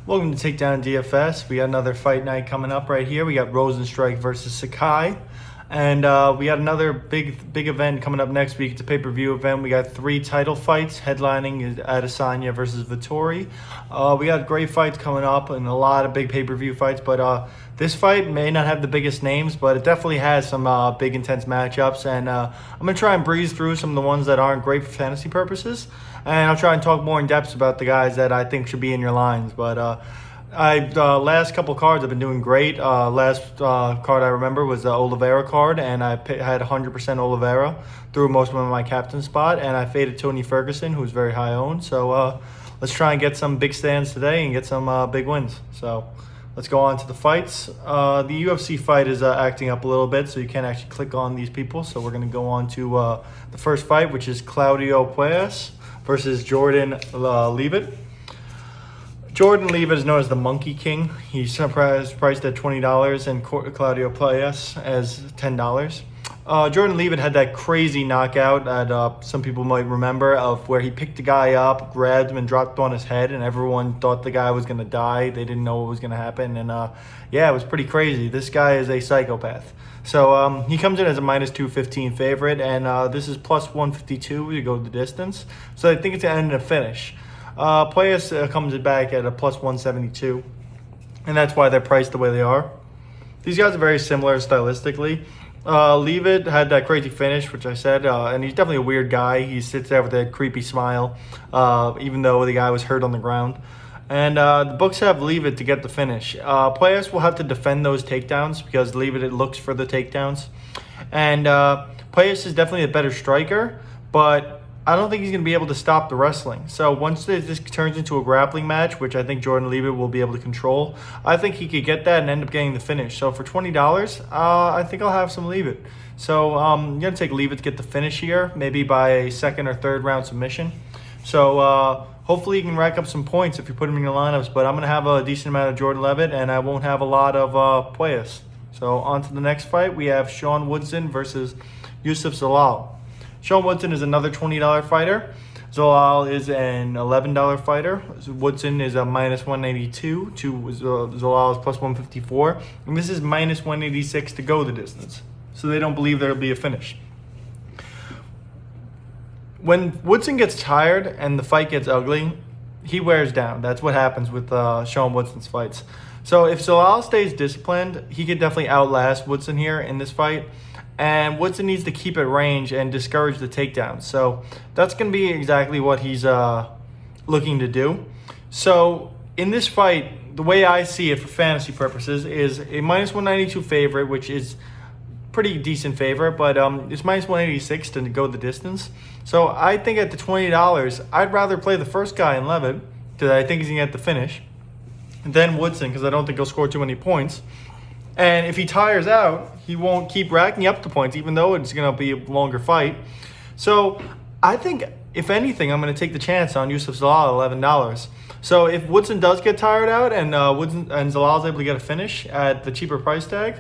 Welcome to Takedown DFS. We got another fight night coming up right here. We got ROZENSTRUIK versus Sakai. And we got another big event coming up next week. It's a pay-per-view event. We got 3 title fights. Headlining is Adesanya versus Vettori. We got great fights coming up and a lot of big pay-per-view fights. But this fight may not have the biggest names, but it definitely has some big, intense matchups. And I'm going to try and breeze through some of the ones that aren't great for fantasy purposes. And I'll try and talk more in depth about the guys that I think should be in your lines. But last couple cards I've been doing great. Last card I remember was the Oliveira card, and I had 100% Oliveira through most of my captain spot, and I faded Tony Ferguson, who's very high owned. So let's try and get some big stands today and get some big wins. So let's go on to the fights. The UFC fight is acting up a little bit, so you can't actually click on these people. So we're going to go on to the first fight, which is Claudio Puelles versus Jordan Leavitt. Jordan Leavitt is known as the Monkey King. He's priced at $20 and Claudio Puelles as $10. Jordan Leavitt had that crazy knockout that some people might remember, of where he picked the guy up, grabbed him, and dropped on his head, and everyone thought the guy was going to die. They didn't know what was going to happen, and yeah, it was pretty crazy. This guy is a psychopath. So he comes in as a minus 215 favorite, and this is plus 152 to go the distance. So I think it's an end and a finish. Puelles comes back at a plus 172, and that's why they're priced the way they are. These guys are very similar stylistically. Leavitt had that crazy finish, which I said, and he's definitely a weird guy. He sits there with that creepy smile, even though the guy was hurt on the ground. And the books have Leavitt to get the finish. Puelles will have to defend those takedowns because Leavitt looks for the takedowns. And Puelles is definitely a better striker, but I don't think he's going to be able to stop the wrestling. So once this turns into a grappling match, which I think Jordan Leavitt will be able to control, I think he could get that and end up getting the finish. So for $20, I think I'll have some Leavitt. So I'm going to take Leavitt to get the finish here, maybe by a second or third round submission. So hopefully you can rack up some points if you put him in your lineups. But I'm going to have a decent amount of Jordan Leavitt, and I won't have a lot of Puelles. So on to the next fight. We have Sean Woodson versus Youssef Zalal. Sean Woodson is another $20 fighter. Zalal is an $11 fighter. Woodson is a minus 182 to Zalal is plus 154. And this is minus 186 to go the distance. So they don't believe there will be a finish. When Woodson gets tired and the fight gets ugly, he wears down. That's what happens with Sean Woodson's fights. So if Zalal stays disciplined, he could definitely outlast Woodson here in this fight. And Woodson needs to keep at range and discourage the takedowns. So that's going to be exactly what he's looking to do. So in this fight, the way I see it for fantasy purposes is a minus 192 favorite, which is pretty decent favorite, but it's minus 186 to go the distance. So I think at the $20, I'd rather play the first guy in Leavitt, because I think he's going to get the finish, then Woodson, because I don't think he'll score too many points. And if he tires out, he won't keep racking up the points, even though it's going to be a longer fight. So I think, if anything, I'm going to take the chance on Youssef Zalal at $11. So if Woodson does get tired out and Zalal is able to get a finish at the cheaper price tag,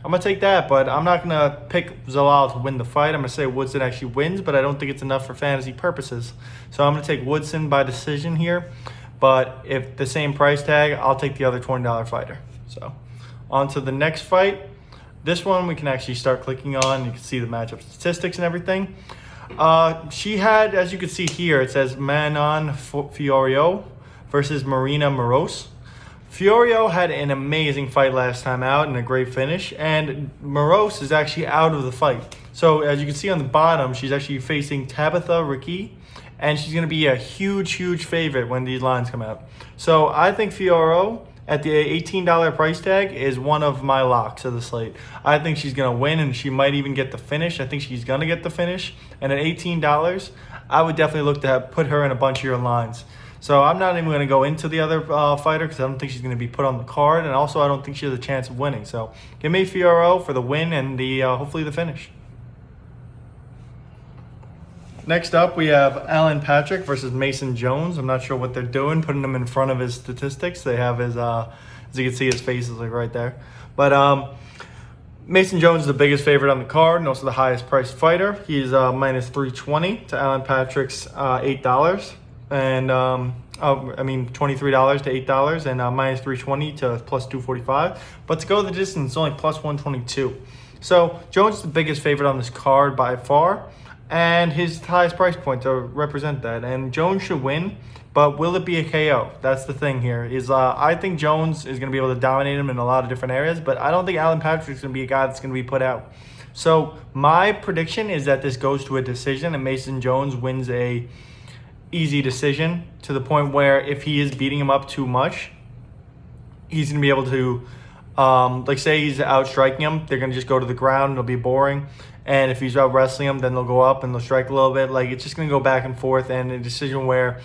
I'm going to take that. But I'm not going to pick Zalal to win the fight. I'm going to say Woodson actually wins, but I don't think it's enough for fantasy purposes. So I'm going to take Woodson by decision here. But if the same price tag, I'll take the other $20 fighter. So on to the next fight. This one we can actually start clicking on. You can see the matchup statistics and everything. She had, as you can see here, it says Manon Fiora versus Marina Moroz. Fiora had an amazing fight last time out and a great finish. And Moroz is actually out of the fight. So as you can see on the bottom, she's actually facing Tabitha Ricci. And she's going to be a huge, huge favorite when these lines come out. So I think Fiora at the $18 price tag is one of my locks of the slate. I think she's going to win, and she might even get the finish. I think she's going to get the finish. And at $18, I would definitely look to put her in a bunch of your lines. So I'm not even going to go into the other fighter because I don't think she's going to be put on the card. And also I don't think she has a chance of winning. So give me Fiora for the win and the hopefully the finish. Next up, we have Alan Patrick versus Mason Jones. I'm not sure what they're doing, putting him in front of his statistics. They have his, as you can see, his face is like right there. But Mason Jones is the biggest favorite on the card and also the highest priced fighter. He's minus 320 to Alan Patrick's $8. and $23 to $8, and minus 320 to plus 245. But to go the distance, it's only plus 122. So Jones is the biggest favorite on this card by far, and his highest price point to represent that. And Jones should win, but will it be a KO? That's the thing here. I think Jones is going to be able to dominate him in a lot of different areas, but I don't think Alan Patrick's going to be a guy that's going to be put out. So my prediction is that this goes to a decision, and Mason Jones wins a easy decision to the point where if he is beating him up too much, he's going to be able to, like say he's out striking him, they're going to just go to the ground, it'll be boring. And if he's out wrestling him, then they'll go up and they'll strike a little bit. Like, it's just going to go back and forth, and a decision where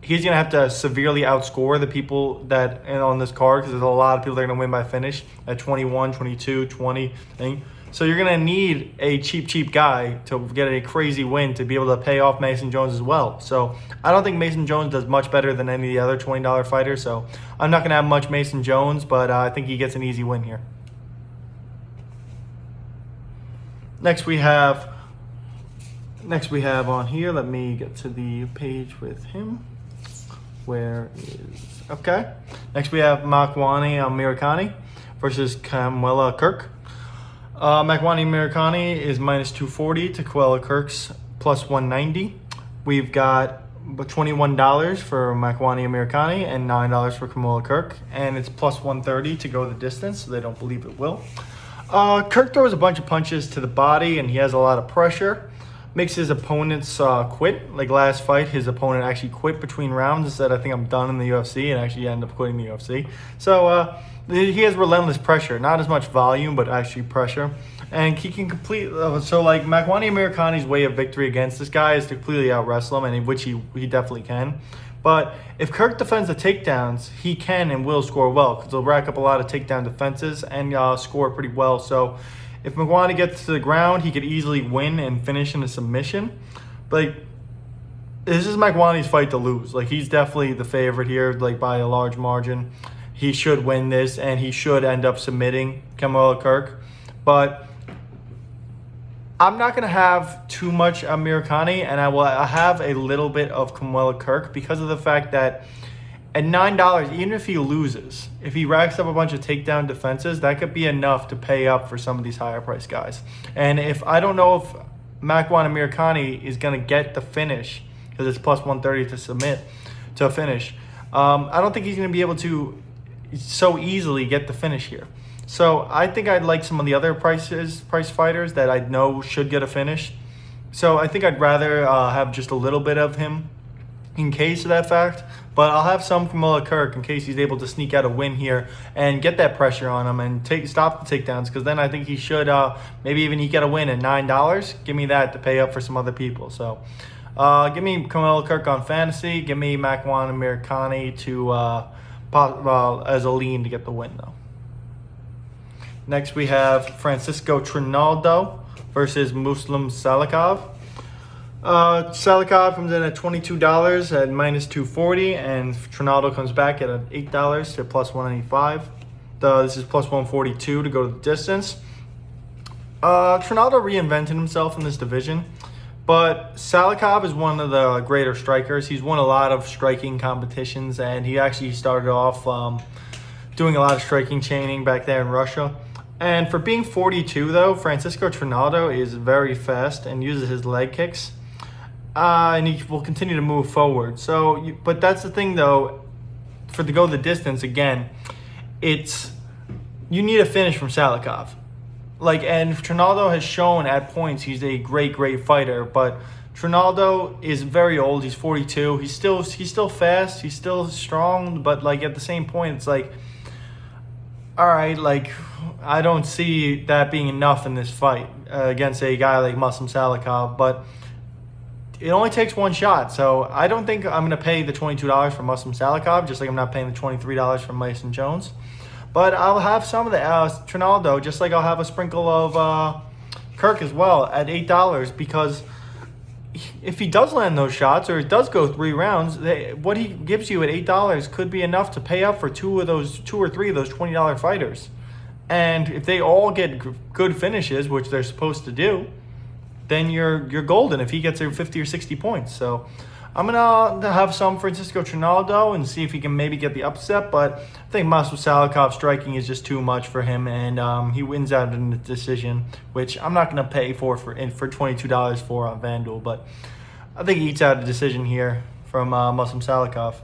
he's going to have to severely outscore the people that on this card, because there's a lot of people that are going to win by finish at 21, 22, 20 thing. So you're going to need a cheap guy to get a crazy win to be able to pay off Mason Jones as well. So I don't think Mason Jones does much better than any of the other $20 fighters. So I'm not going to have much Mason Jones, but I think he gets an easy win here. Next we have on here, let me get to the page with him. Okay. Next we have Makwana Amirkhani versus Kirk. Makwana Amirkhani is minus 240 to Kirk's plus 190. We've got $21 for Makwana Amirkhani and $9 for Kirk, and it's plus 130 to go the distance, so they don't believe it will. Kirk throws a bunch of punches to the body, and he has a lot of pressure. Makes his opponents quit. Like last fight, his opponent actually quit between rounds and said, I think I'm done in the UFC, and actually ended up quitting the UFC. So he has relentless pressure. Not as much volume, but actually pressure. And he can complete... so like Makwana Amirkhani's way of victory against this guy is to completely out-wrestle him, and in which he definitely can. But if Kirk defends the takedowns, he can and will score well, because he'll rack up a lot of takedown defenses and score pretty well. So if Makwana gets to the ground, he could easily win and finish in a submission. But this is Makwana's fight to lose. Like, he's definitely the favorite here, like by a large margin. He should win this, and he should end up submitting Kirk. But I'm not going to have too much Amirkhani, and I have a little bit of Kirk because of the fact that at $9, even if he loses, if he racks up a bunch of takedown defenses, that could be enough to pay up for some of these higher price guys. And if I don't know if Makwana Amirkhani is going to get the finish, because it's plus 130 to finish, I don't think he's going to be able to so easily get the finish here. So I think I'd like some of the other price fighters that I know should get a finish. So I think I'd rather have just a little bit of him in case of that fact. But I'll have some from Kirk in case he's able to sneak out a win here and get that pressure on him and stop the takedowns. Because then I think he should maybe even he get a win at $9. Give me that to pay up for some other people. So give me Kirk on fantasy. Give me Makwana Amirkhani to as a lean to get the win though. Next, we have Francisco Trinaldo versus Muslim Salikov. Salikov comes in at $22 at minus 240, and Trinaldo comes back at $8 to plus 195. This is plus 142 to go to the distance. Trinaldo reinvented himself in this division, but Salikov is one of the greater strikers. He's won a lot of striking competitions, and he actually started off doing a lot of striking chaining back there in Russia. And for being 42, though, Francisco Trinaldo is very fast and uses his leg kicks. And he will continue to move forward. But that's the thing, though, to go the distance, again, you need a finish from Salikov. And Trinaldo has shown at points he's a great fighter, but Trinaldo is very old. He's 42. He's still fast. He's still strong, but at the same point, it's all right, I don't see that being enough in this fight against a guy like Muslim Salikov, but it only takes one shot. So I don't think I'm going to pay the $22 for Muslim Salikov, just like I'm not paying the $23 for Mason Jones. But I'll have some of the Trinaldo, just like I'll have a sprinkle of Kirk as well at $8, because if he does land those shots, or it does go 3 rounds, what he gives you at $8 could be enough to pay up for 2 or 3 of those $20 fighters. And if they all get good finishes, which they're supposed to do, then you're golden if he gets 50 or 60 points. So I'm going to have some Francisco Trinaldo and see if he can maybe get the upset, but I think Masum Salikov's striking is just too much for him, and he wins out in the decision, which I'm not going to pay for $22 for on FanDuel, but I think he eats out a decision here from Masum Salikov.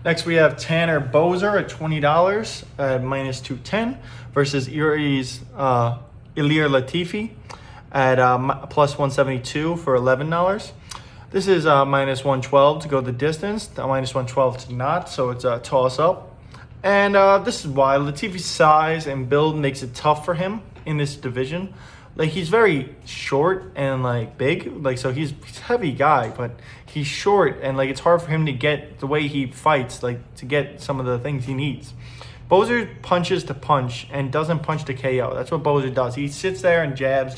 Next, we have Tanner Boser at $20 at minus 210 versus Ilir Latifi at plus 172 for $11. This is minus 112 to go the distance, minus 112 to not, so it's a toss up. And this is why Latifi's size and build makes it tough for him in this division. Like, he's very short and like big, like, so he's a heavy guy, but he's short, and like it's hard for him to get the way he fights, like to get some of the things he needs. Boser punches to punch and doesn't punch to KO. That's what Boser does. He sits there and jabs,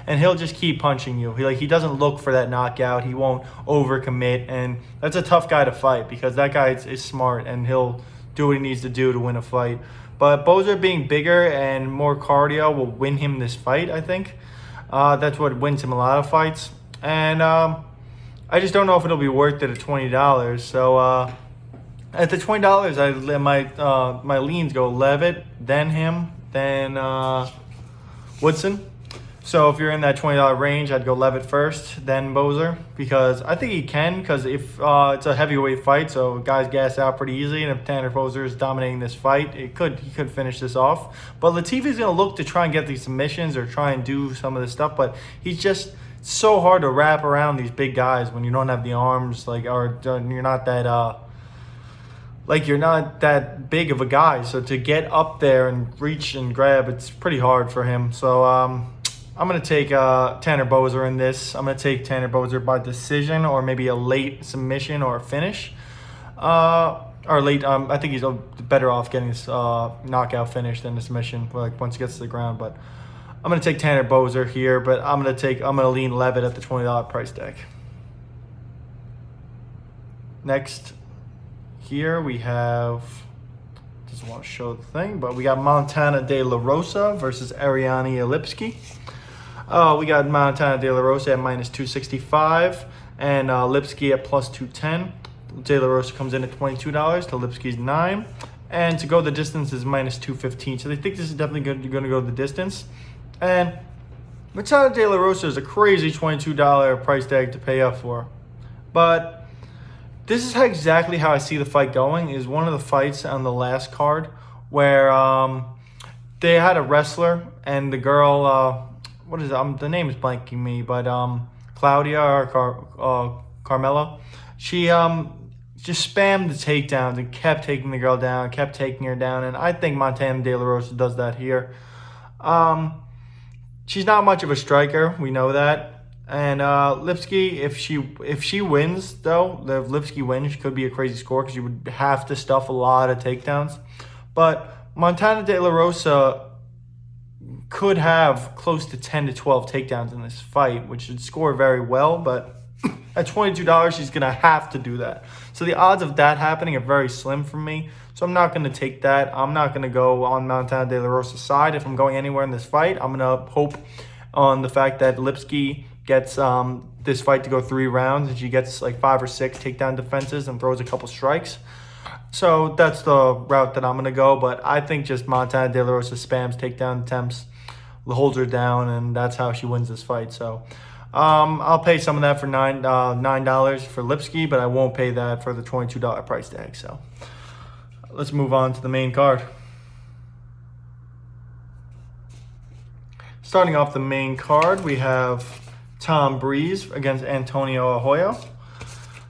and he'll just keep punching you. He doesn't look for that knockout. He won't overcommit, and that's a tough guy to fight because that guy is smart and he'll do what he needs to do to win a fight. But Boser being bigger and more cardio will win him this fight, I think. That's what wins him a lot of fights. And I just don't know if it'll be worth it at $20. So at the $20, my leans go Levitt, then him, then Woodson. So if you're in that $20 range, I'd go Levitt first, then Boser, because I think he can, because if it's a heavyweight fight, so guys gas out pretty easily, and if Tanner Boser is dominating this fight, he could finish this off. But Latifi's going to look to try and get these submissions or try and do some of this stuff, but he's just so hard to wrap around these big guys when you don't have the arms, like, or you're not that you're not that big of a guy. So to get up there and reach and grab, it's pretty hard for him. So I'm going to take Tanner Boser in this. I'm going to take Tanner Boser by decision or maybe a late submission or a finish. Or late, I think he's better off getting this knockout finish than the submission, like once he gets to the ground. But I'm going to take Tanner Boser here, but I'm going to lean Levitt at the $20 price tag. Next, here we have, doesn't want to show the thing, but we got Montana De La Rosa versus Ariane Lipsky. We got Montana De La Rosa at minus 265 and Lipsky at plus 210. De La Rosa comes in at $22 to Lipsky's $9. And to go the distance is minus 215. So they think this is definitely going to go the distance. And Montana De La Rosa is a crazy $22 price tag to pay up for. But this is exactly how I see the fight going. Is one of the fights on the last card where they had a wrestler and the girl, what is it? The name is blanking me, but Claudia or Carmela, she just spammed the takedowns and kept taking the girl down, kept taking her down, and I think Montana De La Rosa does that here. She's not much of a striker, we know that. And Lipsky, if she wins, though, if Lipsky wins, could be a crazy score because you would have to stuff a lot of takedowns. But Montana De La Rosa could have close to 10 to 12 takedowns in this fight, which would score very well, but at $22, she's going to have to do that. So the odds of that happening are very slim for me. So I'm not going to take that. I'm not going to go on Montana De La Rosa's side. If I'm going anywhere in this fight, I'm going to hope on the fact that Lipsky gets this fight to go 3 rounds and she gets like 5 or 6 takedown defenses and throws a couple strikes. So that's the route that I'm going to go. But I think just Montana De La Rosa spams takedown attempts, holds her down, and that's how she wins this fight. So I'll pay some of that for $9 for Lipsky, but I won't pay that for the $22 price tag. So let's move on to the main card. Starting off the main card, we have Tom Breeze against Antonio Hoyo.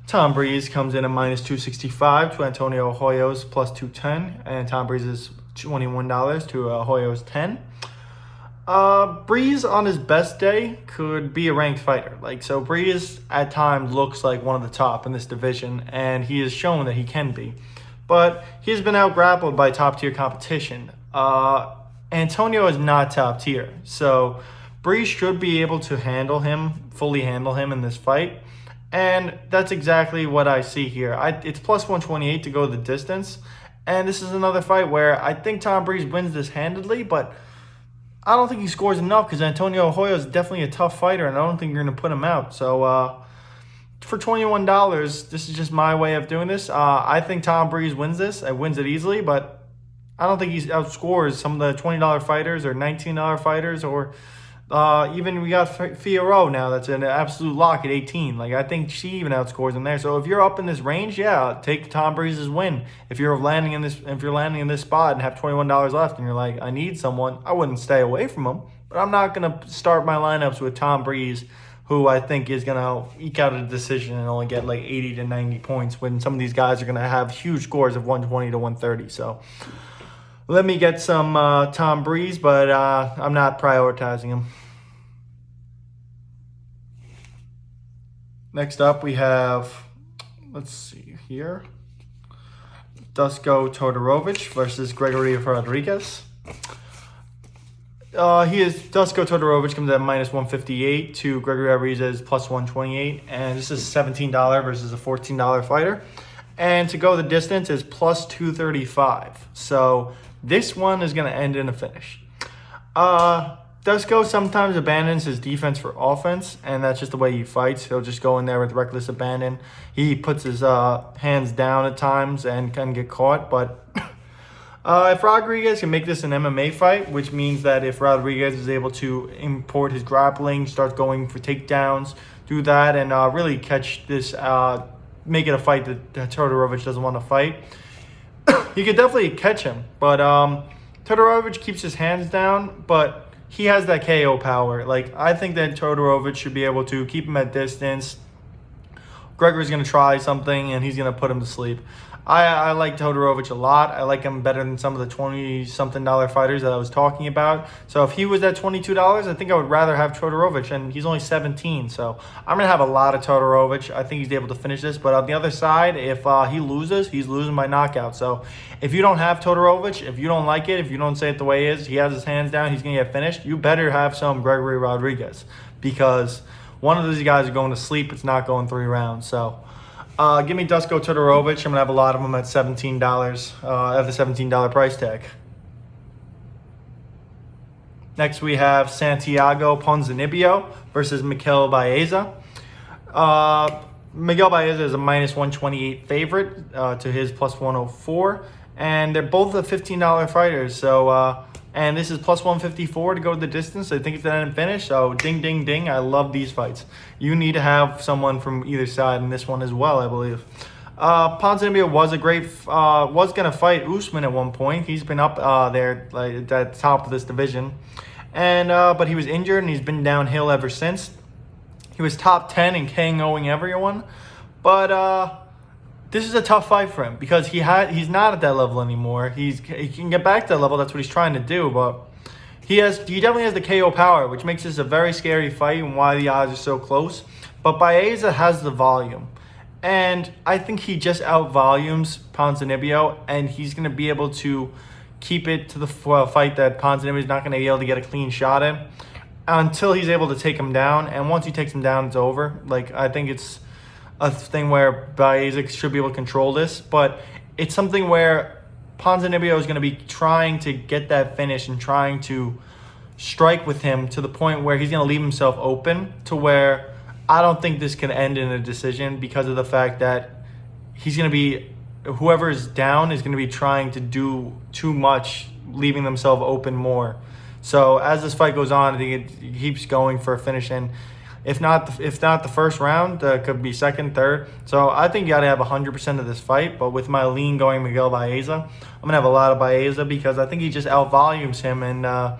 Tom Breeze comes in at minus 265 to Antonio Hoyo's plus 210, and Tom Breeze is $21 to Hoyo's 10. Breeze on his best day could be a ranked fighter. So Breeze at times looks like one of the top in this division, and he has shown that he can be. But he's been out-grappled by top-tier competition. Antonio is not top tier, so Breeze should be able to fully handle him in this fight, and that's exactly what I see here. It's plus 128 to go the distance, and this is another fight where I think Tom Breeze wins this handedly, but I don't think he scores enough because Antonio Hoyo is definitely a tough fighter, and I don't think you're going to put him out. So for $21, this is just my way of doing this. I think Tom Breeze wins this. I wins it easily, but I don't think he outscores some of the $20 fighters or $19 fighters, or even we got Fiora now that's an absolute lock at 18. Like, I think she even outscores him there. So if you're up in this range, yeah, take Tom Breeze's win. If you're landing in this spot and have $21 left and you're like, I need someone, I wouldn't stay away from him. But I'm not gonna start my lineups with Tom Breeze, who I think is gonna eke out a decision and only get like 80 to 90 points when some of these guys are gonna have huge scores of 120 to 130. So let me get some Tom Breeze, but I'm not prioritizing him. Next up, we have, let's see here, Dusko Todorovich versus Gregory Rodriguez. Dusko Todorovich comes at minus 158 to Gregory Rodriguez plus 128, and this is $17 versus a $14 fighter. And to go the distance is plus 235. So this one is going to end in a finish. Dusko sometimes abandons his defense for offense, and that's just the way he fights. He'll just go in there with reckless abandon. He puts his hands down at times and can get caught. But if Rodriguez can make this an MMA fight, which means that if Rodriguez is able to import his grappling, start going for takedowns, do that, and really catch this, make it a fight that Todorovich doesn't want to fight, he could definitely catch him. But Todorovich keeps his hands down, but he has that KO power. Like, I think that Todorovich should be able to keep him at distance. Gregory's going to try something, and he's going to put him to sleep. I like Todorovich a lot. I like him better than some of the $20-something fighters that I was talking about. So if he was at $22, I think I would rather have Todorovich, and he's only 17. So I'm going to have a lot of Todorovich. I think he's able to finish this. But on the other side, if he loses, he's losing by knockout. So if you don't have Todorovich, if you don't like it, if you don't say it the way it is, he has his hands down, he's going to get finished, you better have some Gregory Rodriguez, because one of these guys are going to sleep. It's not going 3 rounds. So give me Dusko Todorovich. I'm going to have a lot of them at $17, at the $17 price tag. Next, we have Santiago Ponzinibio versus Miguel Baeza. Miguel Baeza is a minus 128 favorite to his plus 104. And they're both the $15 fighters. So, and this is plus 154 to go the distance. I think it's an end finish. So ding, ding, ding. I love these fights. You need to have someone from either side in this one as well, I believe. Ponzinibio was going to fight Usman at one point. He's been up there like at the top of this division. And but he was injured and he's been downhill ever since. He was top 10 in KOing everyone. But this is a tough fight for him because he's not at that level anymore. He can get back to that level. That's what he's trying to do. But he definitely has the KO power, which makes this a very scary fight and why the odds are so close. But Baeza has the volume. And I think he just outvolumes Ponzinibio, and he's going to be able to keep it to the fight that Ponzinibio is not going to be able to get a clean shot in until he's able to take him down. And once he takes him down, it's over. Like, I think it's a thing where Baeza should be able to control this, but it's something where Ponzinibio is going to be trying to get that finish and trying to strike with him to the point where he's going to leave himself open to where I don't think this can end in a decision because of the fact that he's going to be, whoever is down is going to be trying to do too much, leaving themselves open more. So as this fight goes on, I think it keeps going for a finish, and if not the first round, could be second, third. So I think you got to have 100% of this fight. But with my lean going Miguel Baeza, I'm going to have a lot of Baeza because I think he just outvolumes him and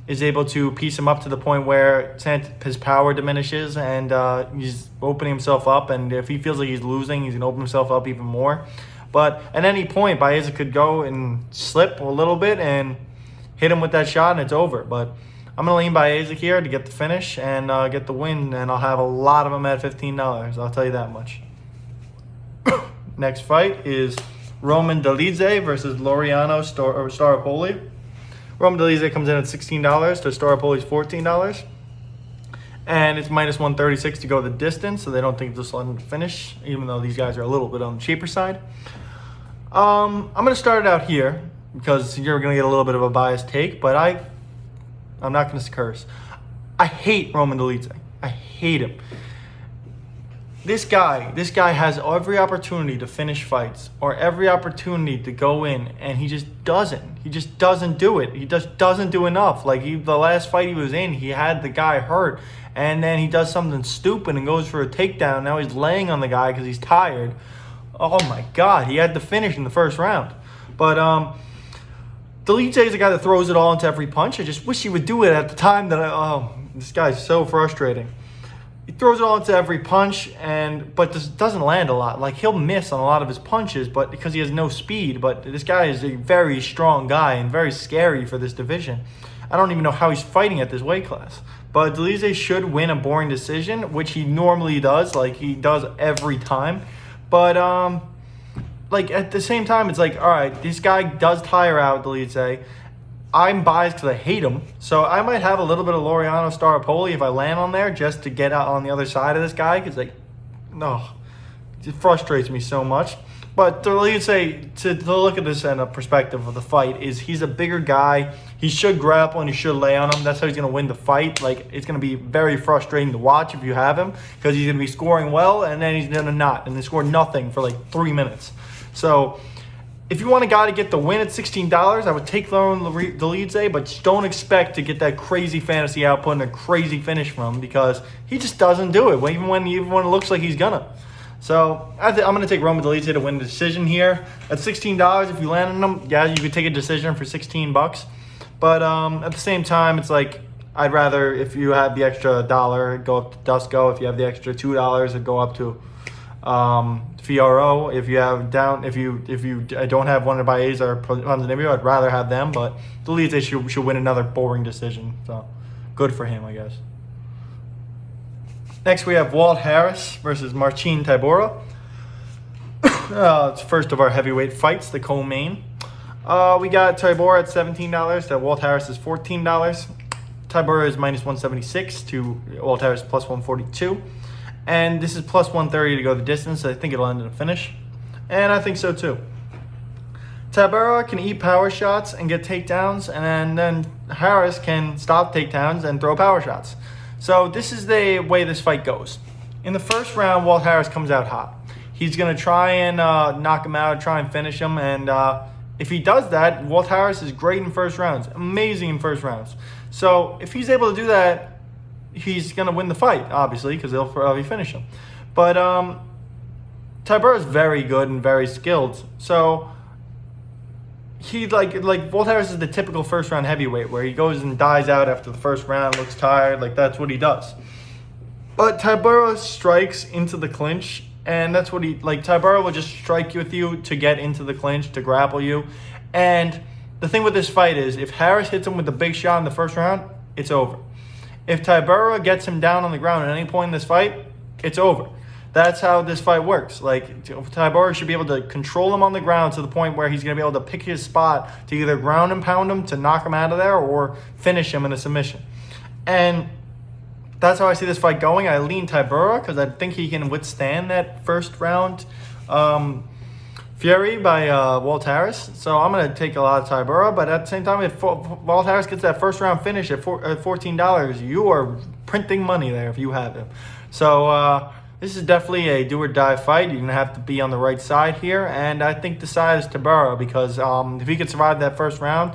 is able to piece him up to the point where his power diminishes and he's opening himself up. And if he feels like he's losing, he's going to open himself up even more. But at any point, Baeza could go and slip a little bit and hit him with that shot and it's over. But I'm going to lean Baeza here to get the finish and get the win, and I'll have a lot of them at $15. I'll tell you that much. Next fight is Roman Dolidze versus Laureano Staropoli. Roman Dolidze comes in at $16 to Staropoli's $14. And it's minus 136 to go the distance, so they don't think this will end finish, even though these guys are a little bit on the cheaper side. I'm going to start it out here because you're going to get a little bit of a biased take, but I I'm not going to curse. I hate Roman Leite. I hate him. This guy has every opportunity to finish fights or every opportunity to go in, and he just doesn't. He just doesn't do it. He just doesn't do enough. Like the last fight he was in, he had the guy hurt, and then he does something stupid and goes for a takedown. Now he's laying on the guy because he's tired. Oh my God, he had to finish in the first round. But Leite is a guy that throws it all into every punch. I just wish he would do it at the time this guy's so frustrating. He throws it all into every punch, but this doesn't land a lot. Like, he'll miss on a lot of his punches, but because he has no speed. But this guy is a very strong guy and very scary for this division. I don't even know how he's fighting at this weight class. But Leite should win a boring decision, which he normally does. Like, he does every time. But, like, at the same time, it's like, all right, this guy does tire out Leite. I'm biased because I hate him, so I might have a little bit of Laureano Staropoli if I land on there just to get out on the other side of this guy because, like, no, it frustrates me so much. But to look at this in a perspective of the fight is he's a bigger guy. He should grapple and he should lay on him. That's how he's going to win the fight. Like, it's going to be very frustrating to watch if you have him because he's going to be scoring well and then he's going to not and then score nothing for like 3 minutes. So if you want a guy to get the win at $16, I would take Leite, but just don't expect to get that crazy fantasy output and a crazy finish from him because he just doesn't do it, even when it looks like he's gonna. So I'm going to take Roman Leite to win the decision here. At $16, if you land on him, yeah, you could take a decision for $16. But at the same time, it's like I'd rather, if you have the extra $1, go up to Dusko. If you have the extra $2, it'd go up to Fiora. If you don't have one of Baeza or Ponzinibio, I'd rather have them. But the Leite should win another boring decision. So good for him, I guess. Next, we have Walt Harris versus Marcin Tabarro. It's first of our heavyweight fights, the co-main. We got Tabarro at $17. That Walt Harris is $14. Tabarro is minus 176 to Walt Harris plus 142. And this is plus 130 to go the distance. I think it'll end in a finish. And I think so too. Tabarro can eat power shots and get takedowns. And then Harris can stop takedowns and throw power shots. So this is the way this fight goes. In the first round, Walt Harris comes out hot. He's going to try and knock him out, try and finish him. And if he does that, Walt Harris is great in first rounds. Amazing in first rounds. So if he's able to do that, he's going to win the fight, obviously, because he'll probably finish him. But Tabarro is very good and very skilled. So he like Walt Harris is the typical first round heavyweight where he goes and dies out after the first round, looks tired, like that's what he does. But Tabarro strikes into the clinch, and that's what Tabarro will just strike with you to get into the clinch, to grapple you. And the thing with this fight is if Harris hits him with a big shot in the first round, it's over. If Tabarro gets him down on the ground at any point in this fight, it's over. That's how this fight works. Like, Tabarro should be able to control him on the ground to the point where he's going to be able to pick his spot to either ground and pound him to knock him out of there or finish him in a submission. And that's how I see this fight going. I lean Tabarro because I think he can withstand that first round fury by Walt Harris. So I'm going to take a lot of Tabarro. But at the same time, if Walt Harris gets that first round finish at $14, you are printing money there if you have him. So this is definitely a do or die fight. You're going to have to be on the right side here. And I think the side is Tabarro because if he could survive that first round,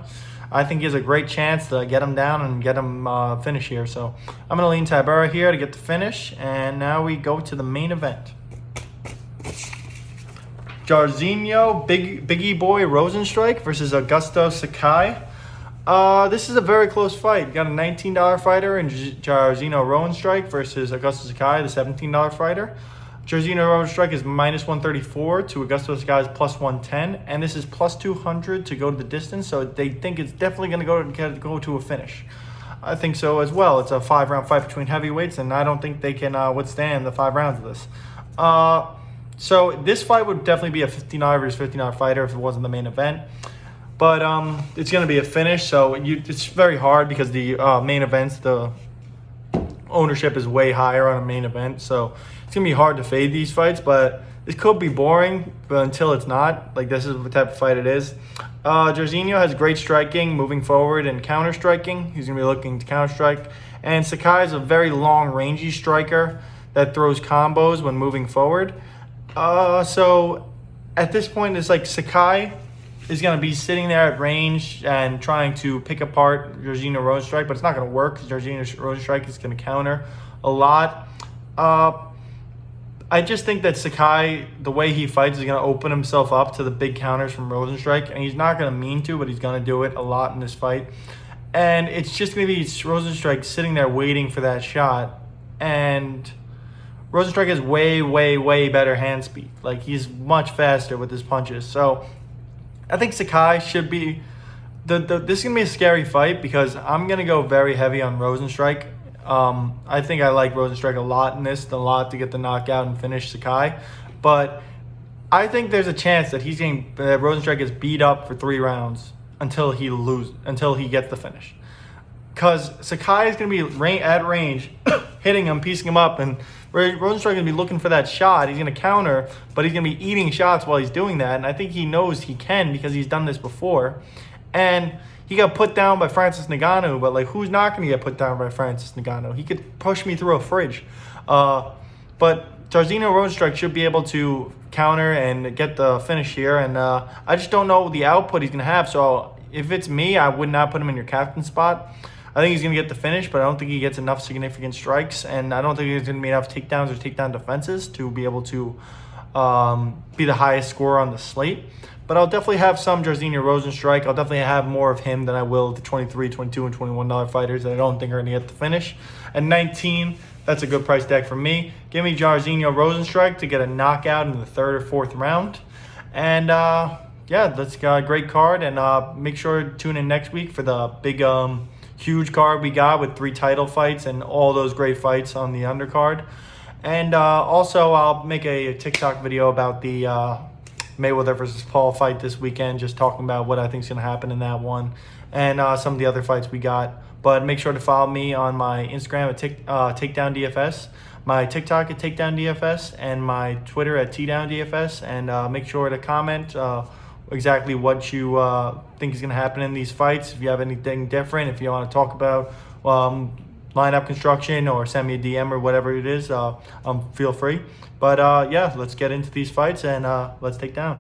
I think he has a great chance to get him down and get him finish here. So I'm going to lean Tabarro here to get the finish. And now we go to the main event. Jairzinho Biggie Boy Rozenstruik versus Augusto Sakai. This is a very close fight. You got a $19 fighter in Jairzinho Rozenstruik versus Augusto Sakai, the $17 fighter. Jairzinho Rozenstruik is minus 134 to Augusto Sakai's plus 110, and this is plus 200 to go to the distance. So they think it's definitely going to go to a finish. I think so as well. It's a 5-round fight between heavyweights, and I don't think they can withstand the 5 rounds of this. So this fight would definitely be a $59 versus $59 fighter if it wasn't the main event. But it's going to be a finish, so it's very hard because the main events, the ownership is way higher on a main event, so it's gonna be hard to fade these fights. But this could be boring, but until it's not, like this is the type of fight it is. Jairzinho has great striking moving forward and counter striking. He's gonna be looking to counter strike. And Sakai is a very long rangey striker that throws combos when moving forward. So at this point, it's like Sakai is going to be sitting there at range and trying to pick apart Jairzinho Rozenstruik, but it's not going to work because Jairzinho Rozenstruik is going to counter a lot. I just think that Sakai, the way he fights, is going to open himself up to the big counters from Rozenstruik, and he's not going to mean to, but he's going to do it a lot in this fight. And it's just going to be Rozenstruik sitting there waiting for that shot, and Rozenstruik has way, way, way better hand speed. Like, he's much faster with his punches. So I think Sakai should be this is gonna be a scary fight because I'm gonna go very heavy on Rozenstruik. I think I like Rozenstruik a lot in this, a lot to get the knockout and finish Sakai. But I think there's a chance that Rozenstruik gets beat up for 3 rounds until he gets the finish. Because Sakai is going to be at range, hitting him, piecing him up, and Rozenstruik is going to be looking for that shot. He's going to counter, but he's going to be eating shots while he's doing that. And I think he knows he can because he's done this before. And he got put down by Francis Ngannou, but like, who's not going to get put down by Francis Ngannou? He could push me through a fridge. But Jairzinho Rozenstruik should be able to counter and get the finish here. And I just don't know the output he's going to have. So if it's me, I would not put him in your captain spot. I think he's going to get the finish, but I don't think he gets enough significant strikes, and I don't think there's going to be enough takedowns or takedown defenses to be able to be the highest scorer on the slate. But I'll definitely have some Jairzinho Rozenstruik. I'll definitely have more of him than I will the $23, $22, and $21 fighters that I don't think are going to get the finish. At 19, that's a good price tag for me. Give me Jairzinho Rozenstruik to get a knockout in the 3rd or 4th round. And yeah, that's got a great card. And make sure to tune in next week for the big huge card we got with 3 title fights and all those great fights on the undercard. And also, I'll make a TikTok video about the Mayweather versus Paul fight this weekend, just talking about what I think is going to happen in that one and some of the other fights we got. But make sure to follow me on my Instagram at Takedown DFS, my TikTok at Takedown DFS, and my Twitter at TDownDFS. And make sure to comment exactly what you think is going to happen in these fights. If you have anything different, if you want to talk about lineup construction or send me a DM or whatever it is, feel free. But yeah, let's get into these fights and let's take down.